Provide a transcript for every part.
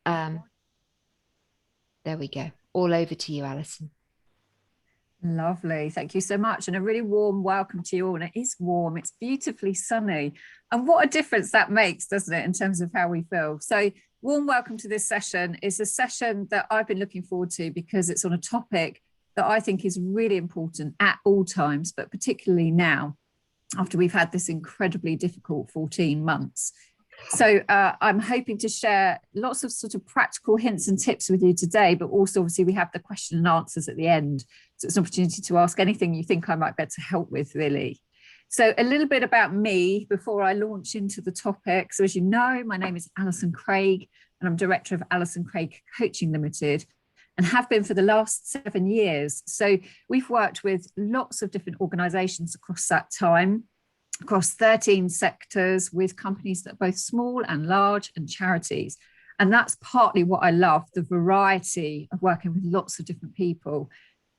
Um, there we go. All over to you, Alison. Lovely. Thank you so much. And a really warm welcome to you all. And it is warm. It's beautifully sunny. And what a difference that makes, doesn't it, in terms of how we feel? So warm welcome to this session. Is a session that I've been looking forward to because it's on a topic that I think is really important at all times, but particularly now, after we've had this incredibly difficult 14 months. So I'm hoping to share lots of sort of practical hints and tips with you today, but also obviously we have the question and answers at the end. So it's an opportunity to ask anything you think I might be able to help with, really. So a little bit about me before I launch into the topic. So as you know, my name is Alison Craig and I'm director of Alison Craig Coaching Limited and have been for the last 7 years. So we've worked with lots of different organisations across that time, across 13 sectors with companies that are both small and large and charities. And that's partly what I love, the variety of working with lots of different people,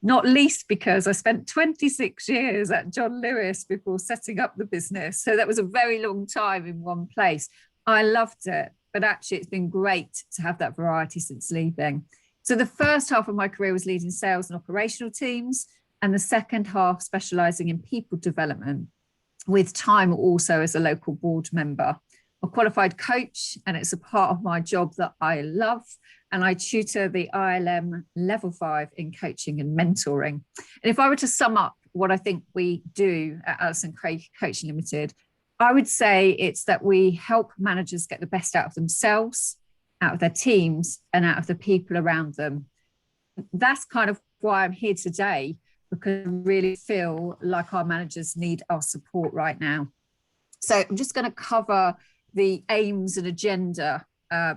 not least because I spent 26 years at John Lewis before setting up the business. So that was a very long time in one place. I loved it, but actually it's been great to have that variety since leaving. So the first half of my career was leading sales and operational teams, and the second half specialising in people development, with time also as a local board member. I'm a qualified coach, and it's a part of my job that I love. And I tutor the ILM Level 5 in coaching and mentoring. And if I were to sum up what I think we do at Alison Craig Coaching Limited, I would say it's that we help managers get the best out of themselves, out of their teams, and out of the people around them. That's kind of why I'm here today, because I really feel like our managers need our support right now. So I'm just going to cover the aims and agenda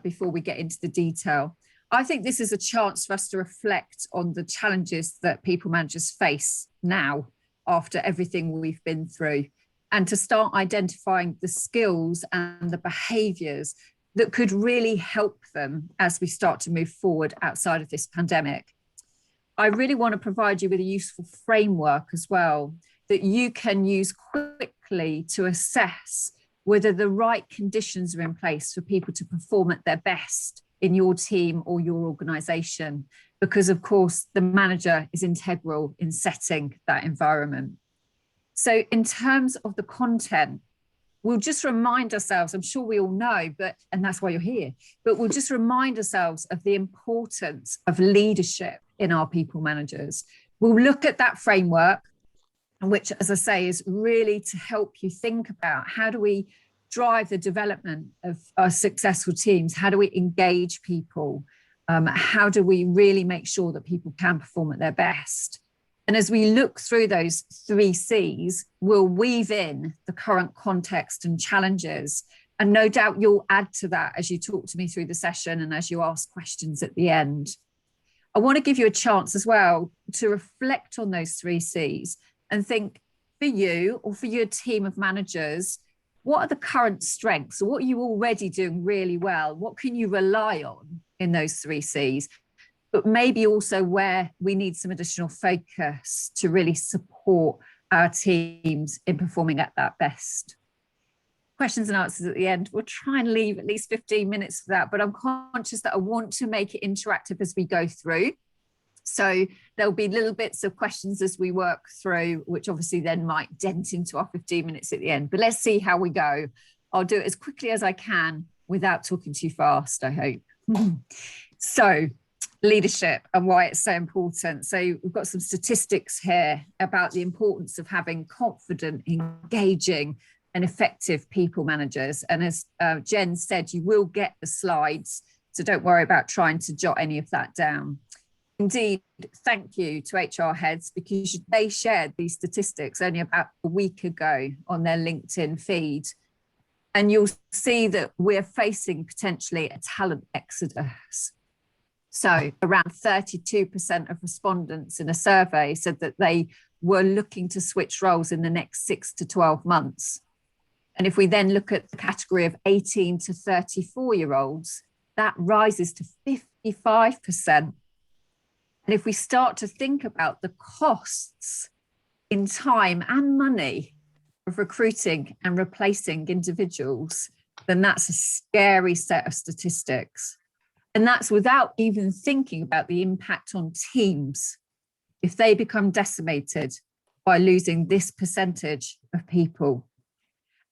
before we get into the detail. I think this is a chance for us to reflect on the challenges that people managers face now after everything we've been through, and to start identifying the skills and the behaviours that could really help them as we start to move forward outside of this pandemic. I really want to provide you with a useful framework as well that you can use quickly to assess whether the right conditions are in place for people to perform at their best in your team or your organisation, because of course the manager is integral in setting that environment. So in terms of the content, we'll just remind ourselves, I'm sure we all know, and that's why you're here, but we'll just remind ourselves of the importance of leadership in our people managers. We'll look at that framework, which, as I say, is really to help you think about how do we drive the development of our successful teams? How do we engage people? How do we really make sure that people can perform at their best? And as we look through those 3 C's, we'll weave in the current context and challenges. And no doubt you'll add to that as you talk to me through the session and as you ask questions at the end. I want to give you a chance as well to reflect on those 3 C's and think, for you or for your team of managers, what are the current strengths? Or what are you already doing really well? What can you rely on in those 3 C's? But maybe also where we need some additional focus to really support our teams in performing at that best. Questions and answers at the end. We'll try and leave at least 15 minutes for that, but I'm conscious that I want to make it interactive as we go through. So there'll be little bits of questions as we work through, which obviously then might dent into our 15 minutes at the end. But let's see how we go. I'll do it as quickly as I can without talking too fast, I hope. So leadership and why it's so important. So we've got some statistics here about the importance of having confident, engaging and effective people managers. And as Jen said, you will get the slides, so don't worry about trying to jot any of that down. Indeed, thank you to HR heads, because they shared these statistics only about a week ago on their LinkedIn feed. And you'll see that we're facing potentially a talent exodus. So around 32% of respondents in a survey said that they were looking to switch roles in the next 6 to 12 months. And if we then look at the category of 18 to 34-year-olds, that rises to 55%. And if we start to think about the costs in time and money of recruiting and replacing individuals, then that's a scary set of statistics. And that's without even thinking about the impact on teams if they become decimated by losing this percentage of people.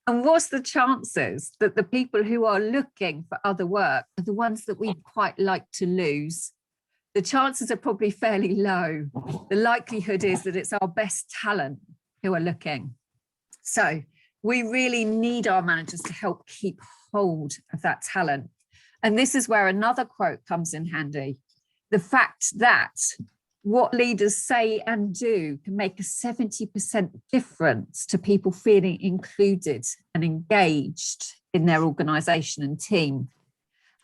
And what's the chances that the people who are looking for other work are the ones that we'd quite like to lose? The chances are probably fairly low. The likelihood is that it's our best talent who are looking. So we really need our managers to help keep hold of that talent. And this is where another quote comes in handy. The fact that what leaders say and do can make a 70% difference to people feeling included and engaged in their organization and team.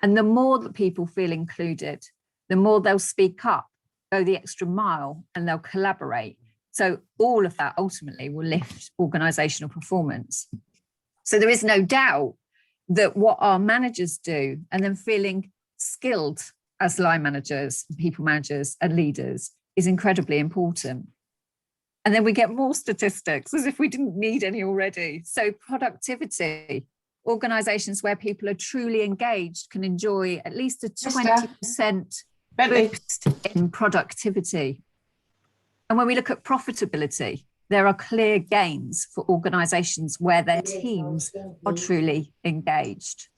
And the more that people feel included, the more they'll speak up, go the extra mile, and they'll collaborate. So all of that ultimately will lift organizational performance. So there is no doubt that what our managers do, and then feeling skilled as line managers, people managers, and leaders, is incredibly important. And then we get more statistics as if we didn't need any already. So productivity, organizations where people are truly engaged can enjoy at least a 20% boost in productivity. And when we look at profitability, there are clear gains for organizations where their teams are truly engaged.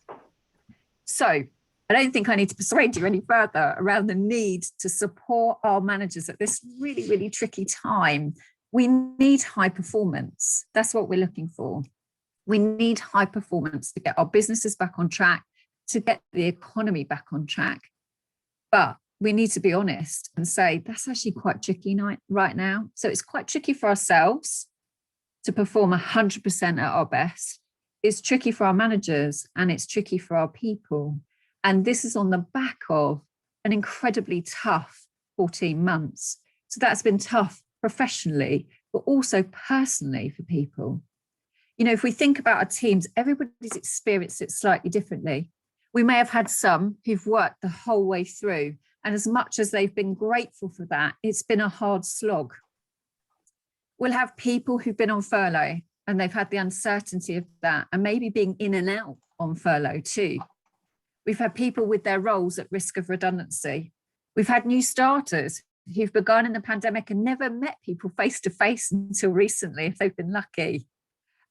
So I don't think I need to persuade you any further around the need to support our managers at this really, really tricky time. We need high performance. That's what we're looking for. We need high performance to get our businesses back on track, to get the economy back on track. But we need to be honest and say that's actually quite tricky right now. So it's quite tricky for ourselves to perform 100% at our best. It's tricky for our managers and it's tricky for our people. And this is on the back of an incredibly tough 14 months. So that's been tough professionally, but also personally for people. You know, if we think about our teams, everybody's experienced it slightly differently. We may have had some who've worked the whole way through, and as much as they've been grateful for that, it's been a hard slog. We'll have people who've been on furlough and they've had the uncertainty of that, and maybe being in and out on furlough too. We've had people with their roles at risk of redundancy. We've had new starters who've begun in the pandemic and never met people face to face until recently, if they've been lucky.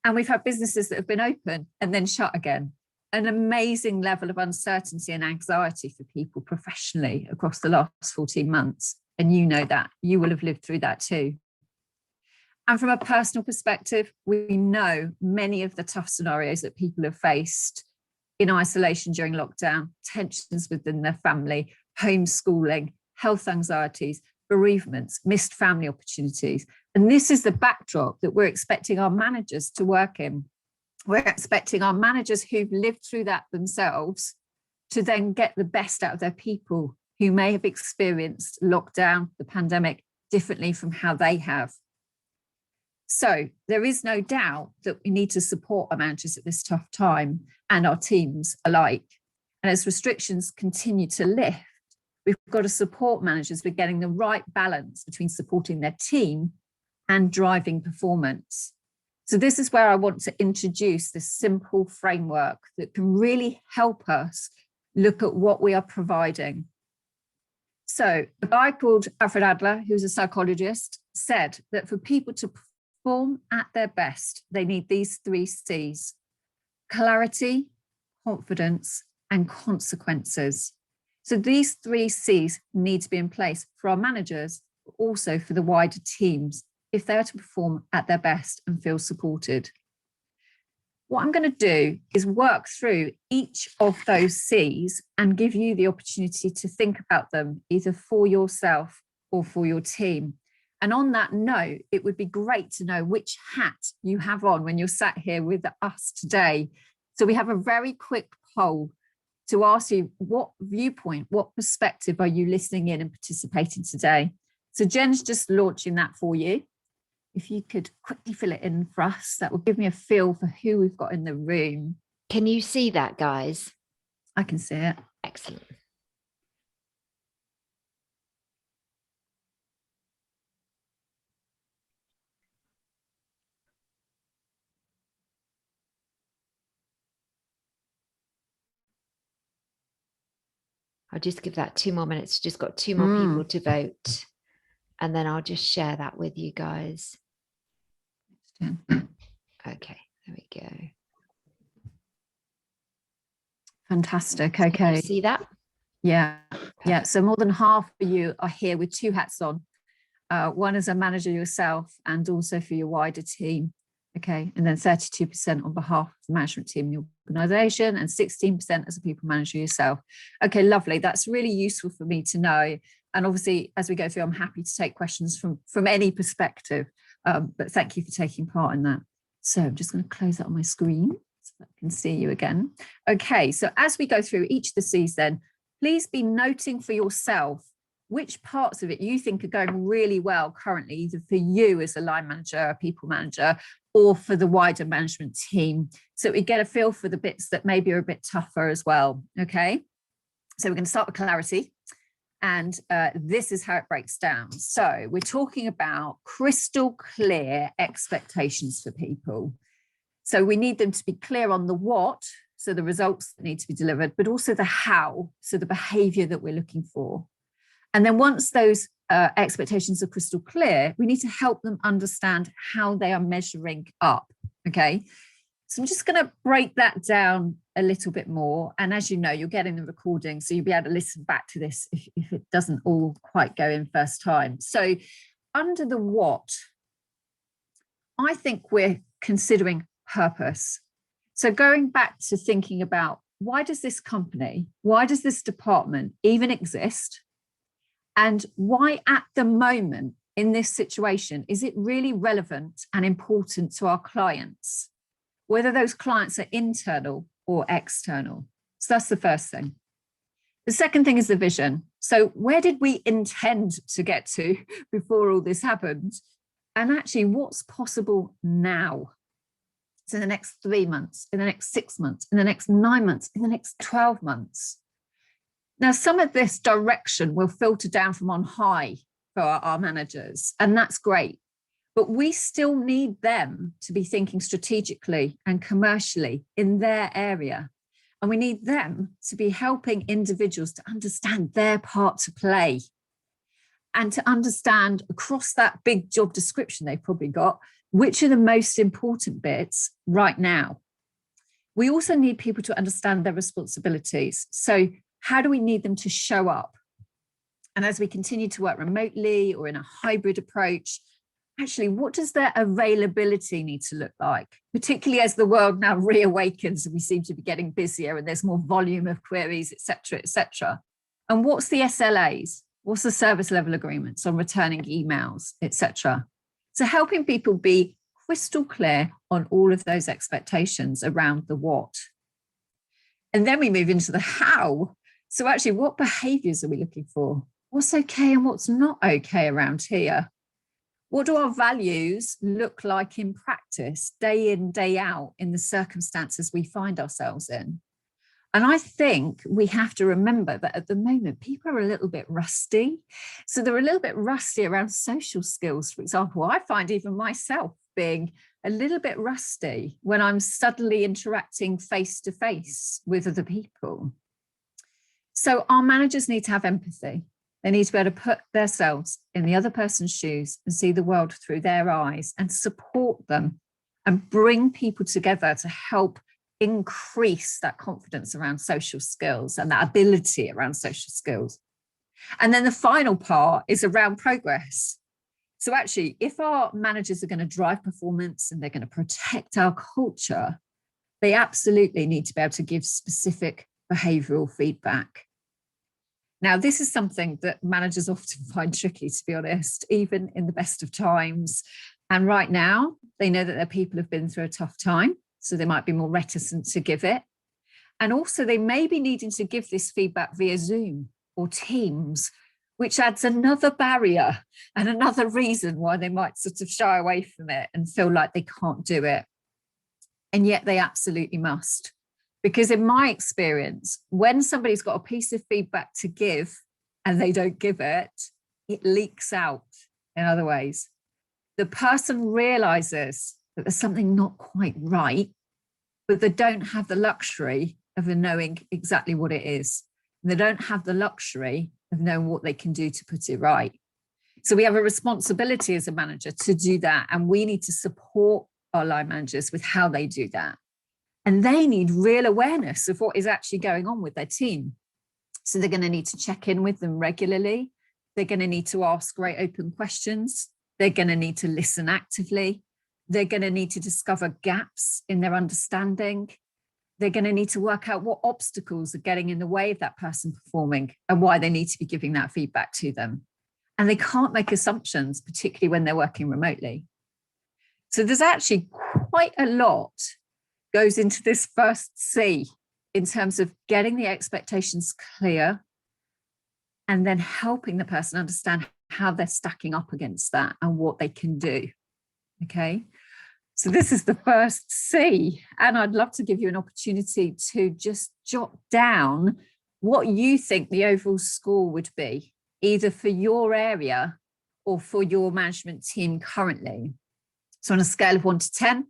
And we've had businesses that have been open and then shut again. An amazing level of uncertainty and anxiety for people professionally across the last 14 months. And you know that. You will have lived through that too. And from a personal perspective, we know many of the tough scenarios that people have faced in isolation during lockdown, tensions within their family, homeschooling, health anxieties, bereavements, missed family opportunities. And this is the backdrop that we're expecting our managers to work in. We're expecting our managers who've lived through that themselves to then get the best out of their people who may have experienced lockdown, the pandemic, differently from how they have. So there is no doubt that we need to support our managers at this tough time and our teams alike. And as restrictions continue to lift, we've got to support managers with getting the right balance between supporting their team and driving performance. So this is where I want to introduce this simple framework that can really help us look at what we are providing. So a guy called Alfred Adler, who's a psychologist, said that for people to perform at their best, they need these 3 C's: clarity, confidence, and consequences. So these 3 C's need to be in place for our managers, but also for the wider teams, if they are to perform at their best and feel supported. What I'm going to do is work through each of those C's and give you the opportunity to think about them either for yourself or for your team. And on that note, it would be great to know which hat you have on when you're sat here with us today. So we have a very quick poll to ask you, what viewpoint, what perspective are you listening in and participating today? So Jen's just launching that for you. If you could quickly fill it in for us, that will give me a feel for who we've got in the room. Can you see that, guys? I can see it. Excellent. I'll just give that 2 more minutes. Just got 2 more people to vote. And then I'll just share that with you guys. Okay, there we go. Fantastic. Can Okay. you see that? Yeah. Yeah. So more than half of you are here with 2 hats on. One as a manager yourself and also for your wider team. Okay. And then 32% on behalf of the management team in the organization and 16% as a people manager yourself. Okay, lovely. That's really useful for me to know. And obviously, as we go through, I'm happy to take questions from any perspective. But thank you for taking part in that. So I'm just going to close that on my screen so I can see you again. Okay, so as we go through each of the C's then, please be noting for yourself which parts of it you think are going really well currently, either for you as a line manager, a people manager, or for the wider management team. So we get a feel for the bits that maybe are a bit tougher as well. Okay, so we're going to start with clarity. And this is how it breaks down. So we're talking about crystal clear expectations for people. So we need them to be clear on the what, so the results that need to be delivered, but also the how, so the behavior that we're looking for. And then once those expectations are crystal clear, we need to help them understand how they are measuring up. Okay. So I'm just going to break that down a little bit more. And as you know, you're getting the recording, so you'll be able to listen back to this if it doesn't all quite go in first time. So under the what, I think we're considering purpose. So going back to thinking about why does this company, why does this department even exist? And why at the moment in this situation, is it really relevant and important to our clients? Whether those clients are internal or external. So that's the first thing. The second thing is the vision. So where did we intend to get to before all this happened? And actually, what's possible now? So in the next 3 months, in the next 6 months, in the next 9 months, in the next 12 months. Now, some of this direction will filter down from on high for our managers, and that's great. But we still need them to be thinking strategically and commercially in their area. And we need them to be helping individuals to understand their part to play and to understand across that big job description they've probably got, which are the most important bits right now. We also need people to understand their responsibilities. So how do we need them to show up? And as we continue to work remotely or in a hybrid approach, actually, what does their availability need to look like? Particularly as the world now reawakens and we seem to be getting busier and there's more volume of queries, et cetera, et cetera. And what's the SLAs? What's the service level agreements on returning emails, et cetera? So helping people be crystal clear on all of those expectations around the what. And then we move into the how. So actually, what behaviors are we looking for? What's okay and what's not okay around here? What do our values look like in practice, day in, day out, in the circumstances we find ourselves in? And I think we have to remember that at the moment, people are a little bit rusty. So they're a little bit rusty around social skills, for example. I find even myself being a little bit rusty when I'm suddenly interacting face to face with other people. So our managers need to have empathy. They need to be able to put themselves in the other person's shoes and see the world through their eyes and support them and bring people together to help increase that confidence around social skills and that ability around social skills. And then the final part is around progress. So actually, if our managers are going to drive performance and they're going to protect our culture, they absolutely need to be able to give specific behavioral feedback. Now, this is something that managers often find tricky, to be honest, even in the best of times. And right now, they know that their people have been through a tough time, so they might be more reticent to give it. And also, they may be needing to give this feedback via Zoom or Teams, which adds another barrier and another reason why they might sort of shy away from it and feel like they can't do it. And yet they absolutely must. Because in my experience, when somebody's got a piece of feedback to give and they don't give it, it leaks out in other ways. The person realizes that there's something not quite right, but they don't have the luxury of knowing exactly what it is. They don't have the luxury of knowing what they can do to put it right. So we have a responsibility as a manager to do that. And we need to support our line managers with how they do that. And they need real awareness of what is actually going on with their team. So they're going to need to check in with them regularly. They're going to need to ask great open questions. They're going to need to listen actively. They're going to need to discover gaps in their understanding. They're going to need to work out what obstacles are getting in the way of that person performing and why they need to be giving that feedback to them. And they can't make assumptions, particularly when they're working remotely. So there's actually quite a lot goes into this first C in terms of getting the expectations clear and then helping the person understand how they're stacking up against that and what they can do. Okay. So this is the first C. And I'd love to give you an opportunity to just jot down what you think the overall score would be, either for your area or for your management team currently. So on a scale of 1 to 10,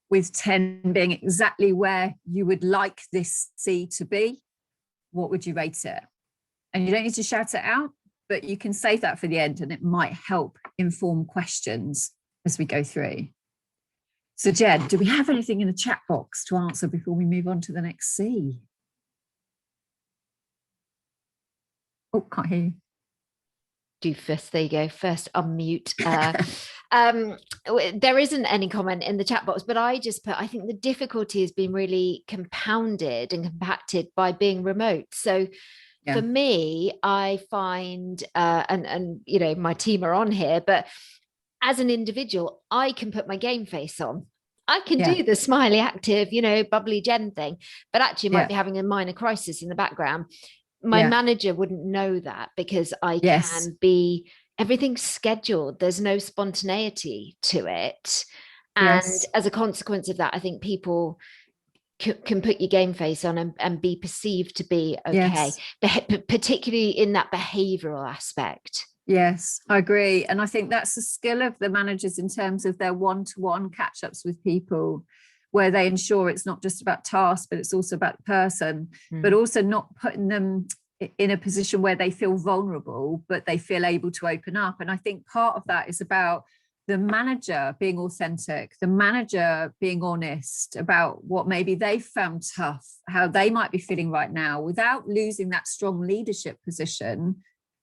with 10 being exactly where you would like this C to be, what would you rate it? And you don't need to shout it out, but you can save that for the end and it might help inform questions as we go through. So Jen, do we have anything in the chat box to answer before we move on to the next C? Oh, can't hear you. Doofus, there you go. First unmute. There isn't any comment in the chat box, but I just put, I think the difficulty has been really compounded and compacted by being remote. So for me, I find, and you know, my team are on here, but as an individual, I can put my game face on. I can do the smiley, active, you know, bubbly Jen thing, but actually might be having a minor crisis in the background. My manager wouldn't know that because I can be, everything's scheduled. There's no spontaneity to it. And as a consequence of that, I think people can put your game face on and be perceived to be okay, particularly in that behavioral aspect. Yes, I agree. And I think that's a skill of the managers in terms of their one-to-one catch-ups with people, where they ensure it's not just about tasks, but it's also about the person, but also not putting them in a position where they feel vulnerable, but they feel able to open up. And I think part of that is about the manager being authentic, the manager being honest about what maybe they found tough, how they might be feeling right now, without losing that strong leadership position,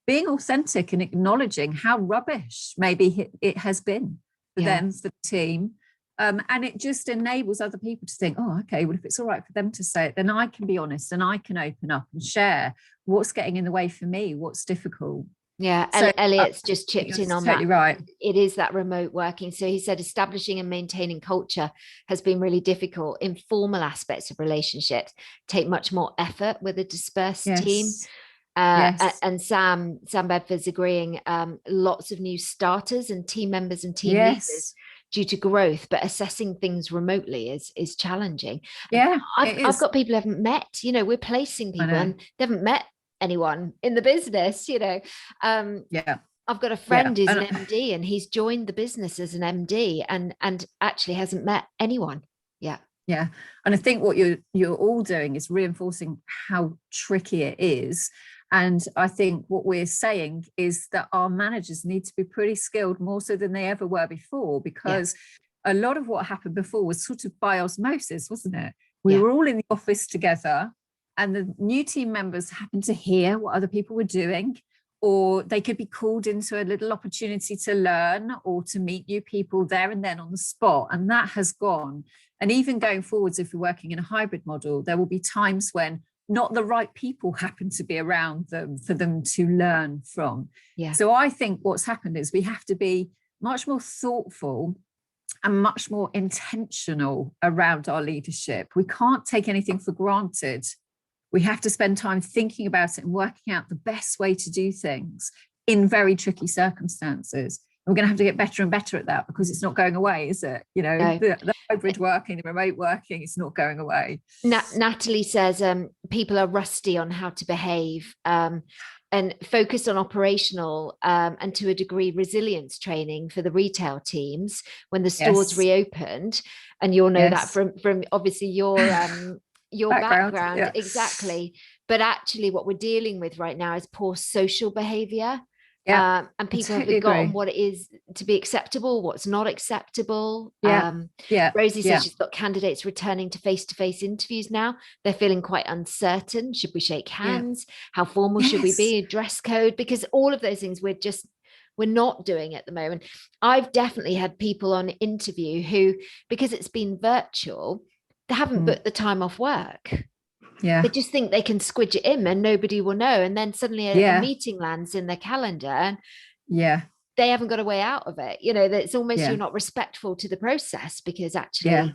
being authentic and acknowledging how rubbish maybe it has been for them, for the team. And it just enables other people to think, oh, okay, well, if it's all right for them to say it, then I can be honest and I can open up and share what's getting in the way for me, what's difficult. Yeah, so, Elliot's just chipped in on totally that. Right. It is that remote working. So he said establishing and maintaining culture has been really difficult. Informal aspects of relationships take much more effort with a dispersed team. And Sam Bedford's agreeing, lots of new starters and team members and team leaders due to growth, but assessing things remotely is challenging. I've got people who haven't met, you know, we're placing people and they haven't met anyone in the business, you know. I've got a friend who's an MD and he's joined the business as an MD and actually hasn't met anyone. Yeah. And I think what you're all doing is reinforcing how tricky it is. And I think what we're saying is that our managers need to be pretty skilled, more so than they ever were before, because a lot of what happened before was sort of by osmosis, wasn't it? We were all in the office together and the new team members happened to hear what other people were doing, or they could be called into a little opportunity to learn or to meet new people there and then on the spot. And that has gone. And even going forwards, if we're working in a hybrid model, there will be times when not the right people happen to be around them for them to learn from. So I think what's happened is we have to be much more thoughtful and much more intentional around our leadership. We can't take anything for granted. We have to spend time thinking about it and working out the best way to do things in very tricky circumstances. We're going to have to get better and better at that because it's not going away, is it? You know, the hybrid working, the remote working, it's not going away. Natalie says people are rusty on how to behave and focus on operational and to a degree resilience training for the retail teams when the stores reopened. And you'll know that from obviously your background. Exactly. But actually what we're dealing with right now is poor social behavior. Yeah, and people have totally forgotten agree. what it is to be acceptable, what's not acceptable. Yeah, yeah, Rosie yeah, says she's got candidates returning to face-to-face interviews now. They're feeling quite uncertain. Should we shake yeah. hands? How formal should we Yes. be? Dress code? Because all of those things we're not doing at the moment. I've definitely had people on interview who, because it's been virtual, they haven't booked the time off work. Yeah. They just think they can squidge it in and nobody will know. And then suddenly a meeting lands in their calendar and they haven't got a way out of it. You know, that it's almost you're not respectful to the process because actually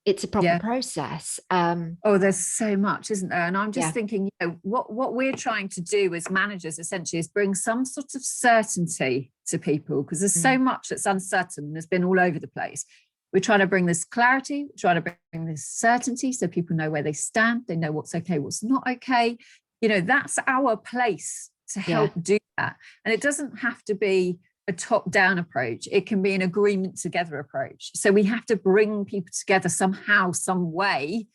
it's a proper process. Oh, there's so much, isn't there? And I'm just thinking, you know, what we're trying to do as managers essentially is bring some sort of certainty to people, because there's so much that's uncertain and has been all over the place. We're trying to bring this clarity, we're trying to bring this certainty so people know where they stand, they know what's okay, what's not okay. You know, that's our place to help do that. And it doesn't have to be a top-down approach. It can be an agreement together approach. So we have to bring people together somehow, some way,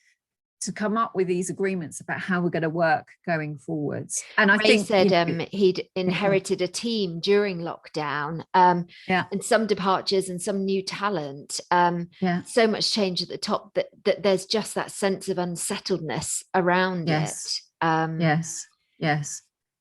to come up with these agreements about how we're going to work going forwards. And I think said he'd inherited a team during lockdown, and some departures and some new talent. So much change at the top that there's just that sense of unsettledness around it.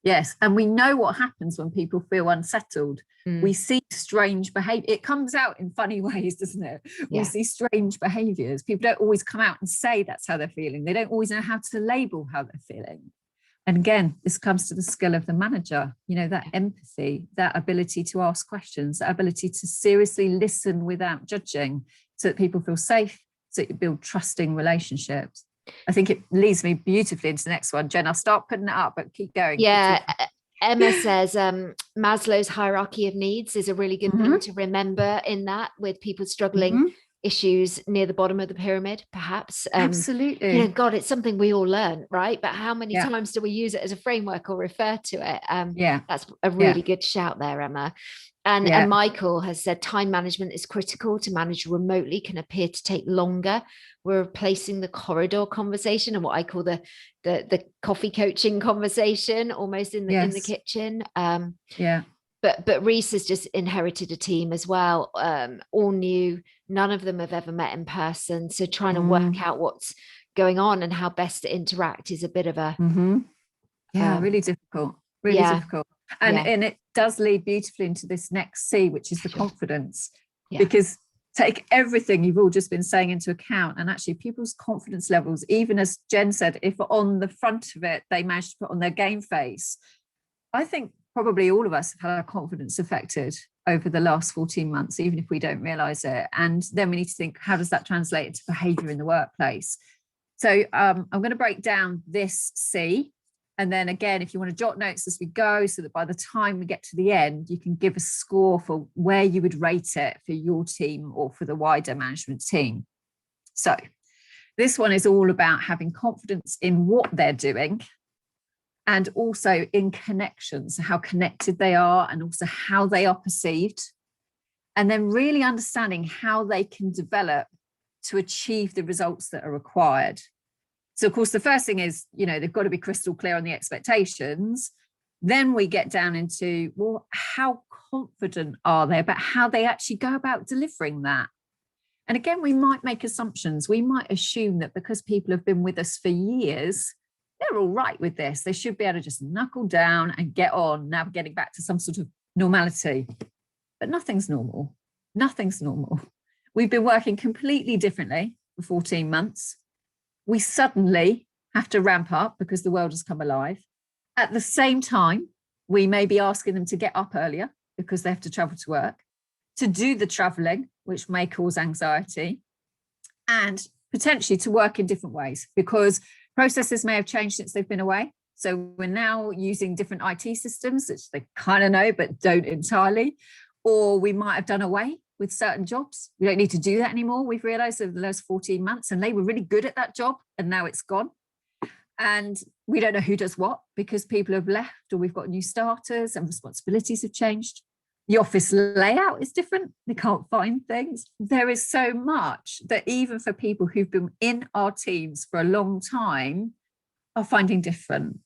Yes. And we know what happens when people feel unsettled. We see strange behavior. It comes out in funny ways, doesn't it? We see strange behaviors. People don't always come out and say that's how they're feeling. They don't always know how to label how they're feeling. And again, this comes to the skill of the manager, you know, that empathy, that ability to ask questions, that ability to seriously listen without judging, so that people feel safe, so that you build trusting relationships. I think it leads me beautifully into the next one. Jen, I'll start putting it up, but keep going. Emma says Maslow's hierarchy of needs is a really good thing to remember in that, with people struggling issues near the bottom of the pyramid, perhaps. Absolutely. You know, God, it's something we all learn, right? But how many times do we use it as a framework or refer to it? That's a really good shout there, Emma. And Michael has said time management is critical. To manage remotely can appear to take longer. We're replacing the corridor conversation and what I call the coffee coaching conversation, almost in the kitchen. But Reese has just inherited a team as well, all new. None of them have ever met in person, so trying to work out what's going on and how best to interact is a bit of a really difficult. Difficult. And it does lead beautifully into this next C, which is the confidence. Because take everything you've all just been saying into account, and actually people's confidence levels, even as Jen said, if on the front of it they manage to put on their game face, I think probably all of us have had our confidence affected over the last 14 months, even if we don't realize it. And then we need to think, how does that translate into behavior in the workplace? So I'm going to break down this C. And then again, if you want to jot notes as we go, so that by the time we get to the end, you can give a score for where you would rate it for your team or for the wider management team. So this one is all about having confidence in what they're doing, and also in connections, how connected they are, and also how they are perceived. And then really understanding how they can develop to achieve the results that are required. So, of course, the first thing is, you know, they've got to be crystal clear on the expectations. Then we get down into, well, how confident are they about how they actually go about delivering that? And again, we might make assumptions. We might assume that because people have been with us for years, they're all right with this. They should be able to just knuckle down and get on, now getting back to some sort of normality. But nothing's normal. Nothing's normal. We've been working completely differently for 14 months. We suddenly have to ramp up because the world has come alive. At the same time, we may be asking them to get up earlier because they have to travel to work, to do the traveling, which may cause anxiety, and potentially to work in different ways because processes may have changed since they've been away. So we're now using different IT systems, which they kind of know, but don't entirely. Or we might have done away with certain jobs. We don't need to do that anymore. We've realized over the last 14 months, and they were really good at that job, and now it's gone. And we don't know who does what because people have left, or we've got new starters and responsibilities have changed. The office layout is different. They can't find things. There is so much that even for people who've been in our teams for a long time, are finding different.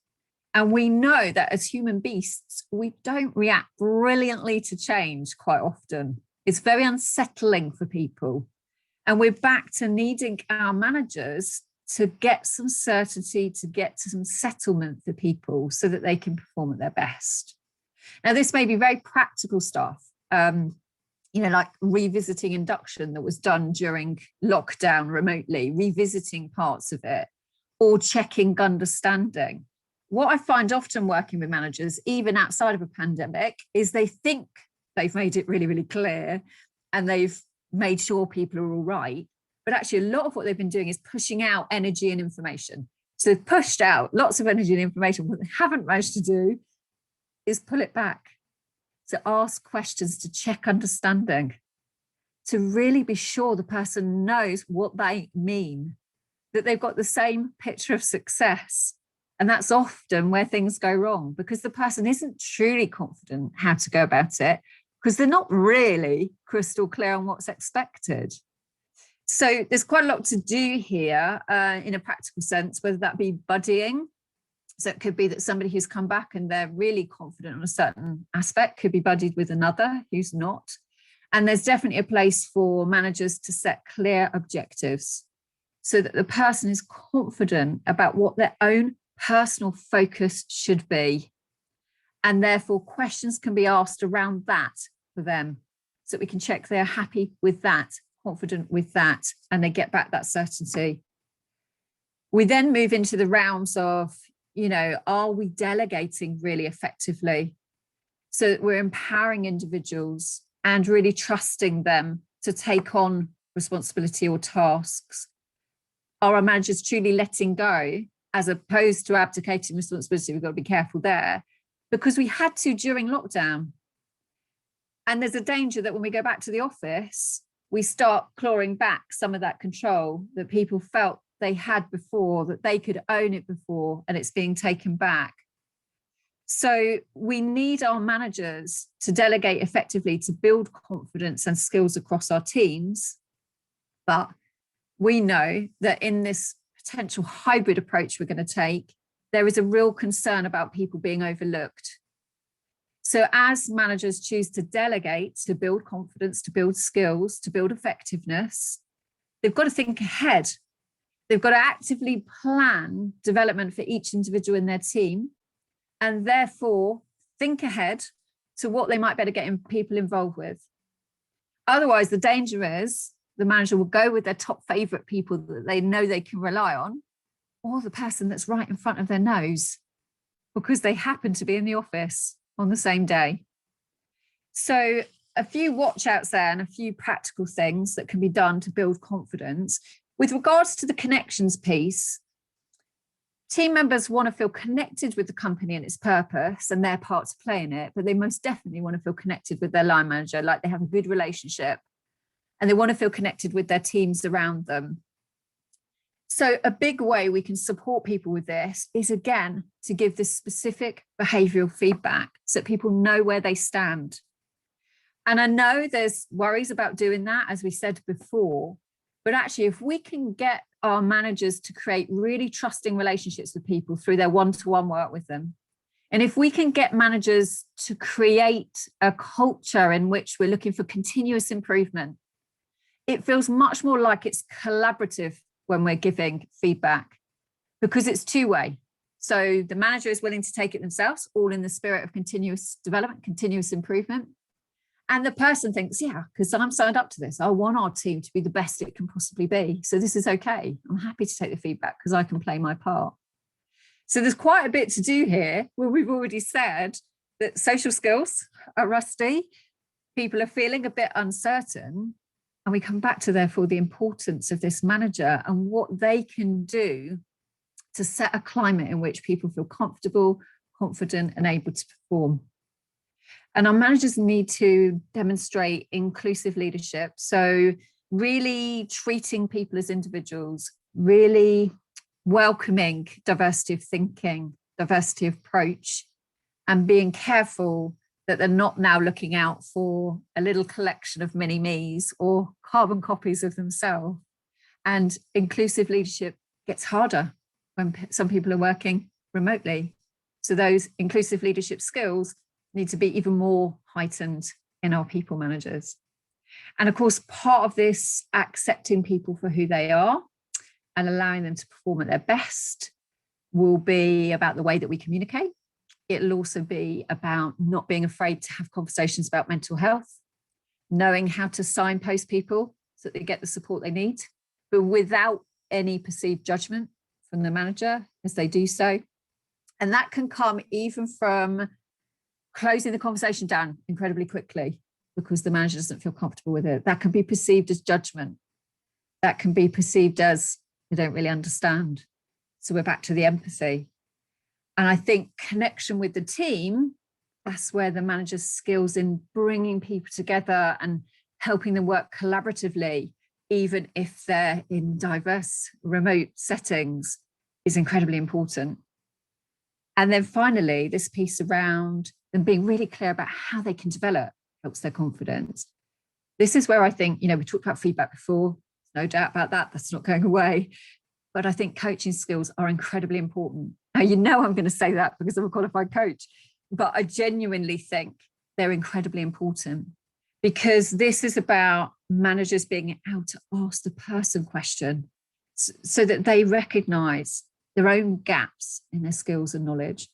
And we know that as human beasts, we don't react brilliantly to change quite often. It's very unsettling for people. And we're back to needing our managers to get some certainty, to get to some settlement for people so that they can perform at their best. Now, this may be very practical stuff, like revisiting induction that was done during lockdown remotely, revisiting parts of it, or checking understanding. What I find often working with managers, even outside of a pandemic, is they think they've made it really, really clear and they've made sure people are all right. But actually, a lot of what they've been doing is pushing out energy and information. So they've pushed out lots of energy and information. What they haven't managed to do is pull it back, to ask questions, to check understanding, to really be sure the person knows what they mean, that they've got the same picture of success. And that's often where things go wrong, because the person isn't truly confident how to go about it, because they're not really crystal clear on what's expected. So there's quite a lot to do here in a practical sense, whether that be buddying. So it could be that somebody who's come back and they're really confident on a certain aspect could be buddied with another who's not. And there's definitely a place for managers to set clear objectives so that the person is confident about what their own personal focus should be. And therefore questions can be asked around that for them, so that we can check they're happy with that, confident with that, and they get back that certainty. We then move into the realms of, are we delegating really effectively, so that we're empowering individuals and really trusting them to take on responsibility or tasks? Are our managers truly letting go as opposed to abdicating responsibility? We've got to be careful there, because we had to during lockdown. And there's a danger that when we go back to the office, we start clawing back some of that control that people felt they had before, that they could own it before, and it's being taken back. So we need our managers to delegate effectively, to build confidence and skills across our teams. But we know that in this potential hybrid approach we're going to take, there is a real concern about people being overlooked. So as managers choose to delegate, to build confidence, to build skills, to build effectiveness, they've got to think ahead. They've got to actively plan development for each individual in their team, and therefore think ahead to what they might better get people involved with. Otherwise, the danger is the manager will go with their top favorite people that they know they can rely on, or the person that's right in front of their nose, because they happen to be in the office on the same day. So a few watch outs there and a few practical things that can be done to build confidence. With regards to the connections piece, team members want to feel connected with the company and its purpose and their part to play in it, but they most definitely want to feel connected with their line manager, like they have a good relationship, and they want to feel connected with their teams around them. So a big way we can support people with this is, again, to give this specific behavioural feedback so that people know where they stand. And I know there's worries about doing that, as we said before, but actually if we can get our managers to create really trusting relationships with people through their one-to-one work with them, and if we can get managers to create a culture in which we're looking for continuous improvement, it feels much more like it's collaborative when we're giving feedback, because it's two-way. So the manager is willing to take it themselves, all in the spirit of continuous development, continuous improvement. And the person thinks, yeah, because I'm signed up to this. I want our team to be the best it can possibly be. So this is okay. I'm happy to take the feedback because I can play my part. So there's quite a bit to do here, where we've already said that social skills are rusty. People are feeling a bit uncertain. And we come back to, therefore, the importance of this manager and what they can do to set a climate in which people feel comfortable, confident, and able to perform. And our managers need to demonstrate inclusive leadership. So really treating people as individuals, really welcoming diversity of thinking, diversity of approach, and being careful that they're not now looking out for a little collection of mini me's or carbon copies of themselves. And inclusive leadership gets harder when some people are working remotely. So those inclusive leadership skills need to be even more heightened in our people managers. And of course, part of this, accepting people for who they are and allowing them to perform at their best, will be about the way that we communicate. It'll also be about not being afraid to have conversations about mental health, knowing how to signpost people so that they get the support they need, but without any perceived judgment from the manager as they do so. And that can come even from closing the conversation down incredibly quickly because the manager doesn't feel comfortable with it. That can be perceived as judgment. That can be perceived as they don't really understand. So we're back to the empathy. And I think connection with the team, that's where the manager's skills in bringing people together and helping them work collaboratively, even if they're in diverse remote settings, is incredibly important. And then finally, this piece around them being really clear about how they can develop helps their confidence. This is where I think, we talked about feedback before, no doubt about that, that's not going away. But I think coaching skills are incredibly important. Now, I'm going to say that because I'm a qualified coach, but I genuinely think they're incredibly important because this is about managers being able to ask the person question so that they recognize their own gaps in their skills and knowledge.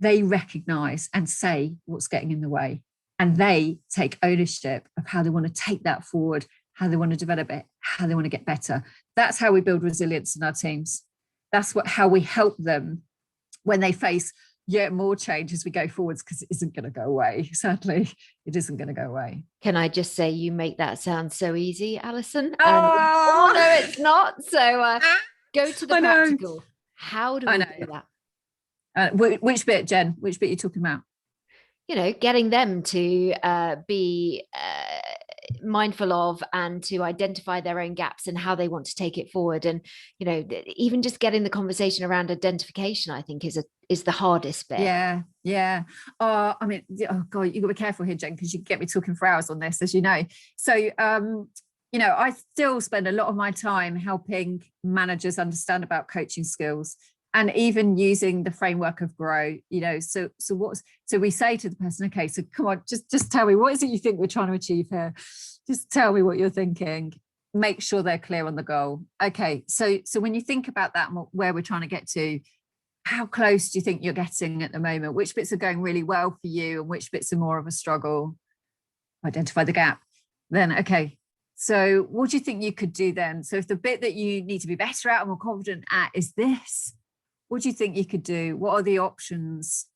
They recognize and say what's getting in the way, and they take ownership of how they want to take that forward, how they want to develop it, how they want to get better. That's how we build resilience in our teams. That's how we help them when they face yet more change as we go forwards, because it isn't going to go away. Sadly, it isn't going to go away. Can I just say you make that sound so easy, Alison? Oh, no, it's not. So go to the practical. How do we do that? Which bit, Jen? Which bit are you talking about? Getting them to be mindful of and to identify their own gaps and how they want to take it forward. And, even just getting the conversation around identification, I think is the hardest bit. Yeah. Oh God, you've got to be careful here, Jen, because you get me talking for hours on this, as you know. So, I still spend a lot of my time helping managers understand about coaching skills and even using the framework of grow, so we say to the person, okay, so come on, just tell me, what is it you think we're trying to achieve here? Just tell me what you're thinking. Make sure they're clear on the goal. Okay, so when you think about that, where we're trying to get to, how close do you think you're getting at the moment? Which bits are going really well for you and which bits are more of a struggle? Identify the gap. Then, okay, so what do you think you could do then? So if the bit that you need to be better at and more confident at is this, what do you think you could do? What are the options?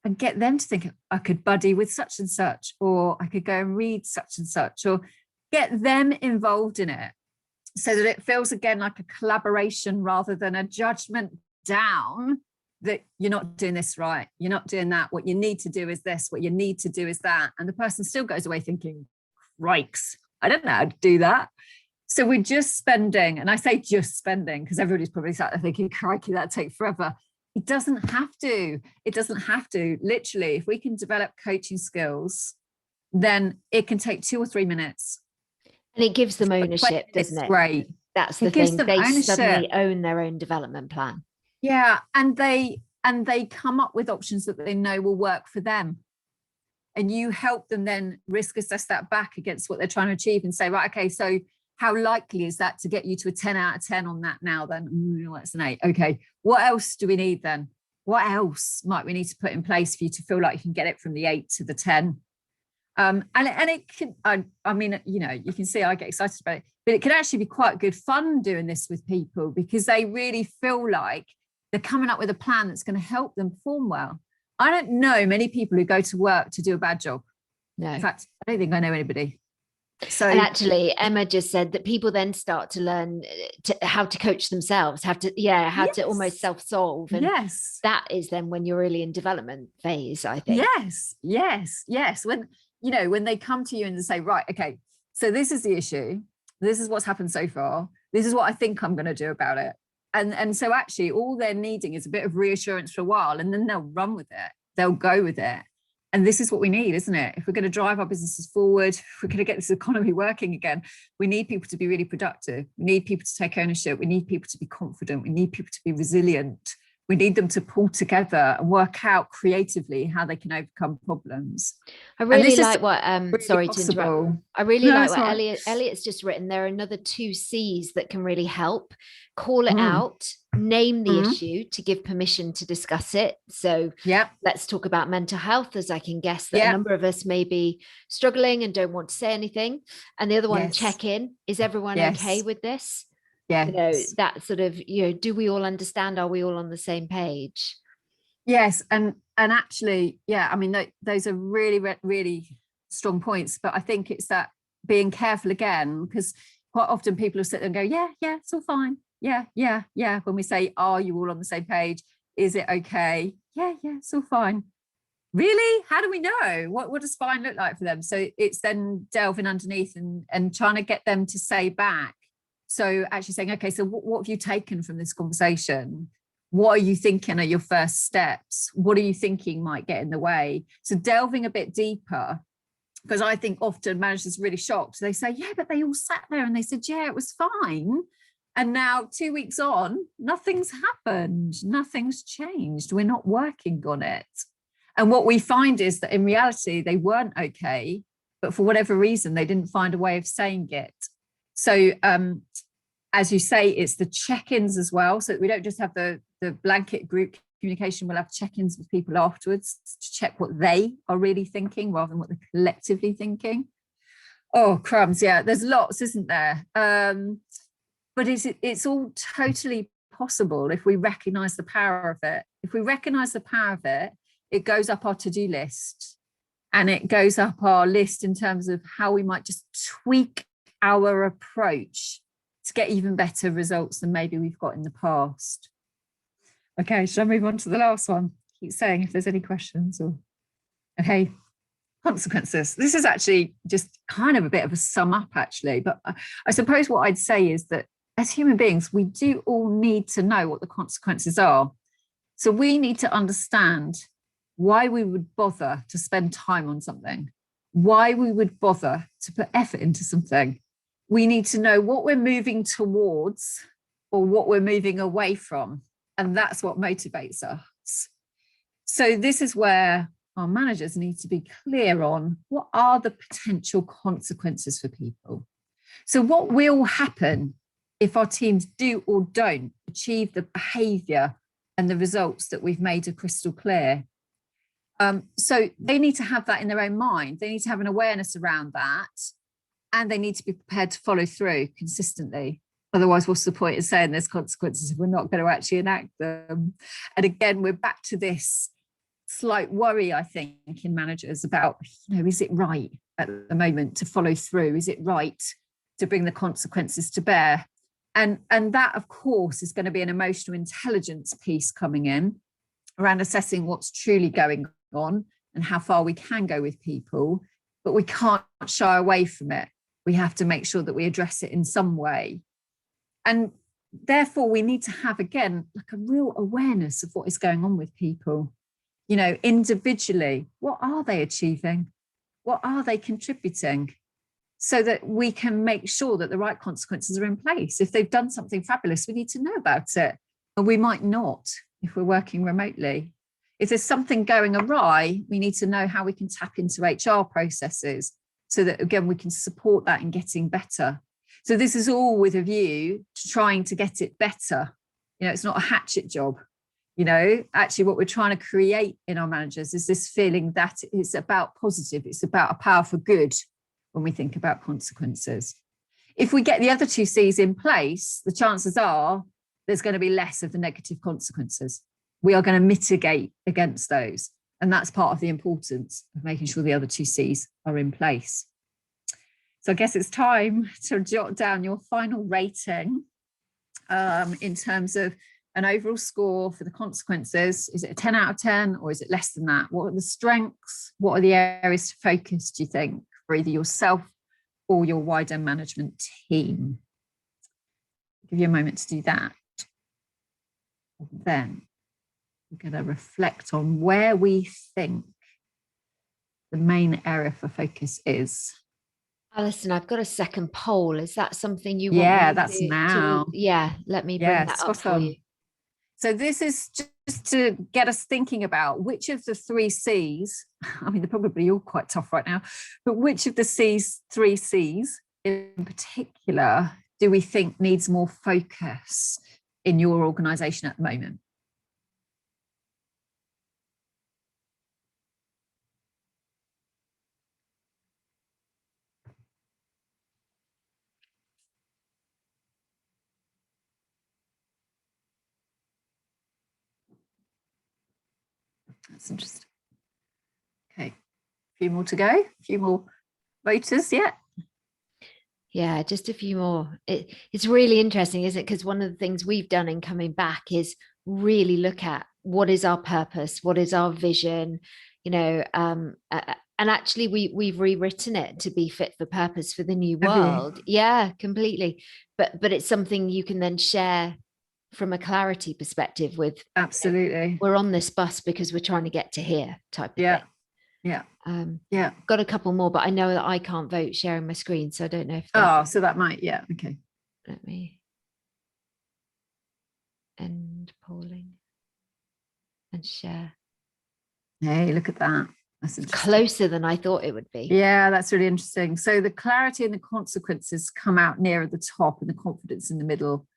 And get them to think, I could buddy with such and such, or I could go and read such and such, or get them involved in it so that it feels again like a collaboration rather than a judgment down that you're not doing this right, you're not doing that, what you need to do is this, what you need to do is that. And the person still goes away thinking, Rikes, I don't know how to do that. So we're just spending, and I say just spending because everybody's probably sat there thinking, crikey, that'd take forever. It doesn't have to. It doesn't have to. Literally, if we can develop coaching skills, then it can take 2 or 3 minutes. And it gives them ownership, doesn't it? Great. That's the thing. They suddenly own their own development plan. Yeah, and they come up with options that they know will work for them. And you help them then risk assess that back against what they're trying to achieve and say, right, okay, so how likely is that to get you to a 10 out of 10 on that now then? That's an 8. Okay, what else do we need then? What else might we need to put in place for you to feel like you can get it from the 8 to the 10? And it can, you can see I get excited about it, but it can actually be quite good fun doing this with people because they really feel like they're coming up with a plan that's going to help them perform well. I don't know many people who go to work to do a bad job. No. In fact, I don't think I know anybody. So, and actually, Emma just said that people then start to learn how to coach themselves, how to almost self-solve. And yes, that is then when you're really in development phase, I think. Yes. When they come to you and they say, right, okay, so this is the issue. This is what's happened so far. This is what I think I'm going to do about it. And so actually all they're needing is a bit of reassurance for a while, and then they'll run with it. They'll go with it. And this is what we need, isn't it? If we're going to drive our businesses forward, if we're going to get this economy working again, we need people to be really productive. We need people to take ownership. We need people to be confident. We need people to be resilient. We need them to pull together and work out creatively how they can overcome problems. I really like what, really sorry possible. to interrupt. I really like what Elliot's just written. There are another 2 C's that can really help. Call it out, name the issue to give permission to discuss it. So let's talk about mental health, as I can guess that a number of us may be struggling and don't want to say anything. And the other one, check in. Is everyone okay with this? Yeah, you know, that sort of, you know, do we all understand? Are we all on the same page? Yes, and actually, yeah, I mean, those are really, really strong points. But I think it's that being careful again, because quite often people will sit there and go, yeah, it's all fine. Yeah. When we say, are you all on the same page? Is it okay? Yeah, it's all fine. Really? How do we know? What does fine look like for them? So it's then delving underneath and trying to get them to say back. So actually saying, okay, so what have you taken from this conversation? What are you thinking are your first steps? What are you thinking might get in the way? So delving a bit deeper, because I think often managers are really shocked. They say, yeah, but they all sat there and they said, yeah, it was fine. And now 2 weeks on, nothing's happened. Nothing's changed. We're not working on it. And what we find is that in reality, they weren't okay, but for whatever reason, they didn't find a way of saying it. So as you say, it's the check-ins as well. So we don't just have the blanket group communication, we'll have check-ins with people afterwards to check what they are really thinking rather than what they're collectively thinking. Oh, crumbs. Yeah, there's lots, isn't there? But it's all totally possible if we recognize the power of it. If we recognize the power of it, it goes up our to-do list and it goes up our list in terms of how we might just tweak our approach to get even better results than maybe we've got in the past. Okay, shall I move on to the last one? Keep saying if there's any questions or okay. Consequences. This is actually just kind of a bit of a sum up actually, but I suppose what I'd say is that as human beings, we do all need to know what the consequences are. So we need to understand why we would bother to spend time on something, why we would bother to put effort into something. We need to know what we're moving towards or what we're moving away from. And that's what motivates us. So this is where our managers need to be clear on what are the potential consequences for people. So what will happen if our teams do or don't achieve the behavior and the results that we've made are crystal clear? So they need to have that in their own mind. They need to have an awareness around that. And they need to be prepared to follow through consistently. Otherwise, what's the point of saying there's consequences if we're not going to actually enact them? And again, we're back to this slight worry, I think, in managers about, you know, is it right at the moment to follow through? Is it right to bring the consequences to bear? And that, of course, is going to be an emotional intelligence piece coming in around assessing what's truly going on and how far we can go with people. But we can't shy away from it. We have to make sure that we address it in some way. And therefore, we need to have, again, like a real awareness of what is going on with people. You know, individually, what are they achieving? What are they contributing? So that we can make sure that the right consequences are in place. If they've done something fabulous, we need to know about it. And we might not if we're working remotely. If there's something going awry, we need to know how we can tap into HR processes so that, again, we can support that in getting better. So this is all with a view to trying to get it better. You know, it's not a hatchet job. You know, actually what we're trying to create in our managers is this feeling that it's about positive, it's about a power for good when we think about consequences. If we get the other 2 C's in place, the chances are there's going to be less of the negative consequences. We are going to mitigate against those. And that's part of the importance of making sure the other 2 C's are in place. So I guess it's time to jot down your final rating in terms of an overall score for the consequences. Is it a 10 out of 10 or is it less than that? What are the strengths? What are the areas to focus, do you think, for either yourself or your wider management team? I'll give you a moment to do that. And then we're going to reflect on where we think the main area for focus is? Alison, I've got a second poll. Is that something you want Yeah, me that's to, now. yeah, let me bring that up for you. So this is just to get us thinking about which of the 3 C's, I mean, they're probably all quite tough right now, but which of the 3 C's in particular do we think needs more focus in your organisation at the moment? That's interesting. Okay, a few more to go, a few more voters yet. Yeah, just a few more. It's really interesting, isn't it? Because one of the things we've done in coming back is really look at what is our purpose, what is our vision, and actually we've rewritten it to be fit for purpose for the new world. Yeah, completely. But it's something you can then share from a clarity perspective with. Absolutely. We're on this bus because we're trying to get to here type of thing. Yeah. Got a couple more, but I know that I can't vote sharing my screen, so I don't know if so that might, okay. Let me end polling and share. Hey, look at that. That's closer than I thought it would be. Yeah, that's really interesting. So the clarity and the consequences come out near at the top and the confidence in the middle.